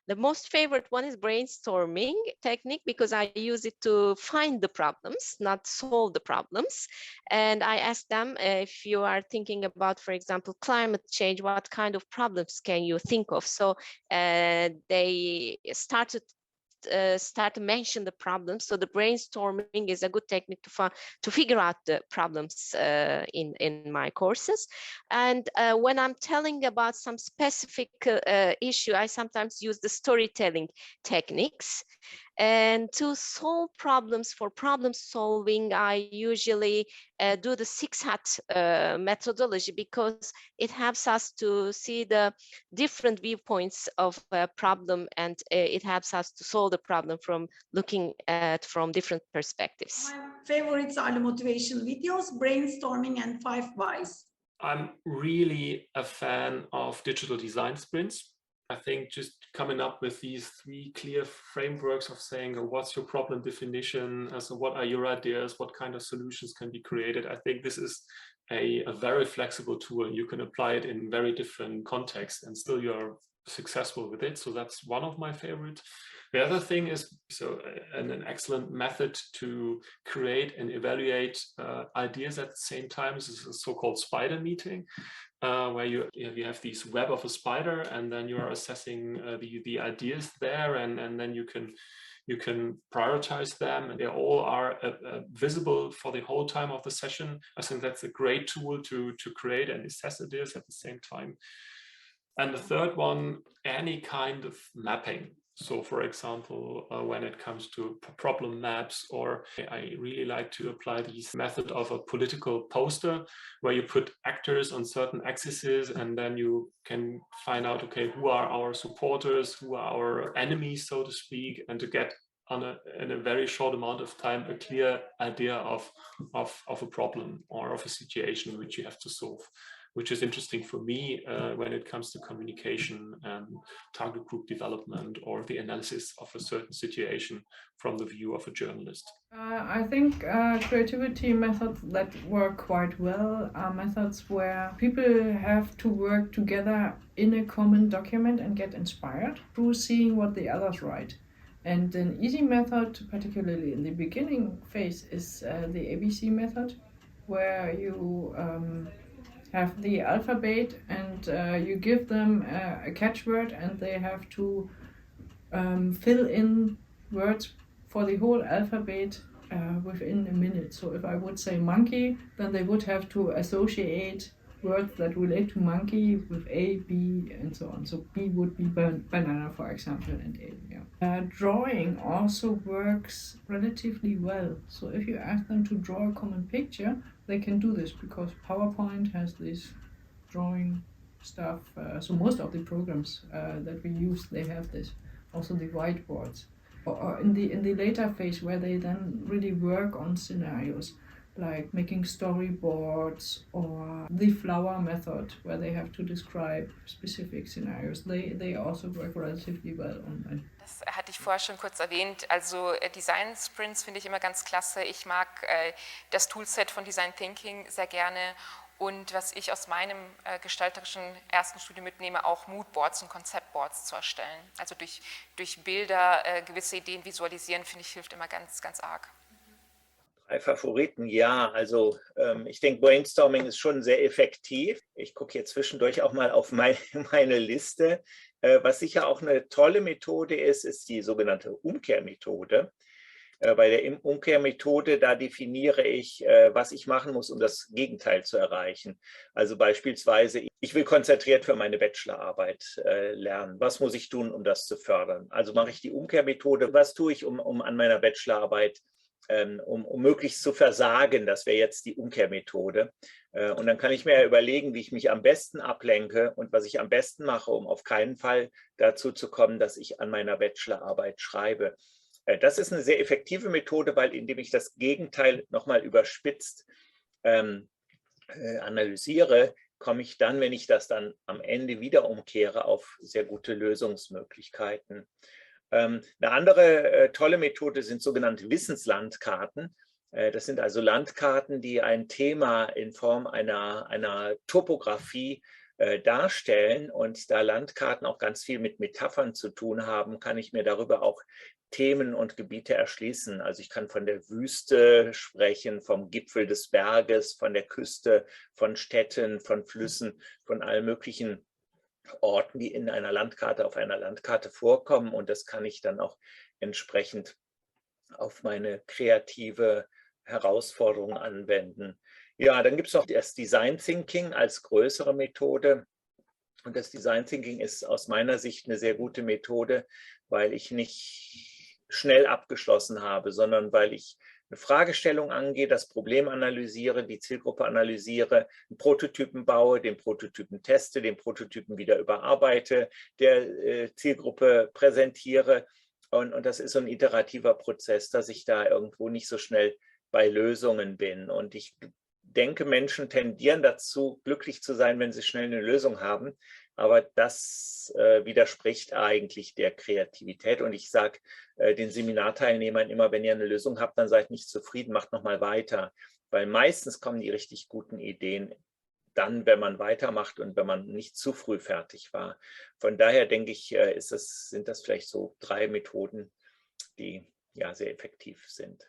The most favorite one is brainstorming technique because I use it to find the problems, not solve the problems. And I ask them, if you are thinking about, for example, climate change, what kind of problems can you think of? So they start to mention the problems. So the brainstorming is a good technique to figure out the problems in my courses. And when I'm telling about some specific issue, I sometimes use the storytelling techniques. And to solve problems, for problem solving, I usually do the 6 hat methodology because it helps us to see the different viewpoints of a problem, and it helps us to solve the problem from looking at from different perspectives. My favorites are the motivation videos, brainstorming, and 5 whys. I'm really a fan of digital design sprints. I think just coming up with these 3 clear frameworks of saying, what's your problem definition? So what are your ideas? What kind of solutions can be created? I think this is a very flexible tool. You can apply it in very different contexts and still you're successful with it. So that's one of my favorites. The other thing is an excellent method to create and evaluate ideas at the same time is a so-called spider meeting, where you have this web of a spider, and then you are assessing the ideas there, and then you can prioritize them, and they all are visible for the whole time of the session. I think that's a great tool to create and assess ideas at the same time. And the third one, any kind of mapping. So for example, when it comes to problem maps, or I really like to apply this method of a political poster where you put actors on certain axes and then you can find out, okay, who are our supporters, who are our enemies, so to speak, and to get in a very short amount of time a clear idea of a problem or of a situation which you have to solve, which is interesting for me when it comes to communication and target group development or the analysis of a certain situation from the view of a journalist. I think creativity methods that work quite well are methods where people have to work together in a common document and get inspired through seeing what the others write. And an easy method, particularly in the beginning phase, is the ABC method, where you have the alphabet and you give them a catchword and they have to fill in words for the whole alphabet within a minute. So if I would say monkey, then they would have to associate words that relate to monkey with A, B, and so on. So B would be banana, for example, and A. Yeah. Drawing also works relatively well. So if you ask them to draw a common picture, they can do this because PowerPoint has this drawing stuff. So most of the programs that we use, they have this. Also the whiteboards. Or in the later phase where they then really work on scenarios, like making storyboards, or the flower method where they have to describe specific scenarios. They also work relatively well online. Das hatte ich vorher schon kurz erwähnt. Also Design Sprints finde ich immer ganz klasse. Ich mag das Toolset von Design Thinking sehr gerne. Und was ich aus meinem gestalterischen ersten Studium mitnehme, auch Moodboards und Konzeptboards zu erstellen. Also durch Bilder gewisse Ideen visualisieren, finde ich, hilft immer ganz, ganz arg. 3 Favoriten, ja, also ich denke, Brainstorming ist schon sehr effektiv. Ich gucke jetzt zwischendurch auch mal auf meine Liste. Was sicher auch eine tolle Methode ist, ist die sogenannte Umkehrmethode. Bei der Umkehrmethode, da definiere ich, was ich machen muss, um das Gegenteil zu erreichen. Also beispielsweise, ich will konzentriert für meine Bachelorarbeit lernen. Was muss ich tun, um das zu fördern? Also mache ich die Umkehrmethode. Was tue ich, um an meiner Bachelorarbeit um möglichst zu versagen? Das wäre jetzt die Umkehrmethode. Und dann kann ich mir ja überlegen, wie ich mich am besten ablenke und was ich am besten mache, um auf keinen Fall dazu zu kommen, dass ich an meiner Bachelorarbeit schreibe. Das ist eine sehr effektive Methode, weil indem ich das Gegenteil nochmal überspitzt analysiere, komme ich dann, wenn ich das dann am Ende wieder umkehre, auf sehr gute Lösungsmöglichkeiten. Eine andere tolle Methode sind sogenannte Wissenslandkarten. Das sind also Landkarten, die ein Thema in Form einer Topografie darstellen. Und da Landkarten auch ganz viel mit Metaphern zu tun haben, kann ich mir darüber auch Themen und Gebiete erschließen. Also ich kann von der Wüste sprechen, vom Gipfel des Berges, von der Küste, von Städten, von Flüssen, von allen möglichen Orten, die in einer Landkarte, auf einer Landkarte vorkommen. Und das kann ich dann auch entsprechend auf meine kreative Herausforderung anwenden. Ja, dann gibt es noch das Design Thinking als größere Methode. Und das Design Thinking ist aus meiner Sicht eine sehr gute Methode, weil ich nicht schnell abgeschlossen habe, sondern weil ich eine Fragestellung angehe, das Problem analysiere, die Zielgruppe analysiere, einen Prototypen baue, den Prototypen teste, den Prototypen wieder überarbeite, der Zielgruppe präsentiere. Und das ist so ein iterativer Prozess, dass ich da irgendwo nicht so schnell bei Lösungen bin. Und ich denke, Menschen tendieren dazu, glücklich zu sein, wenn sie schnell eine Lösung haben. Aber das widerspricht eigentlich der Kreativität. Und ich sage den Seminarteilnehmern immer, wenn ihr eine Lösung habt, dann seid nicht zufrieden, macht nochmal weiter. Weil meistens kommen die richtig guten Ideen dann, wenn man weitermacht und wenn man nicht zu früh fertig war. Von daher denke ich, sind das vielleicht so 3 Methoden, die ja sehr effektiv sind.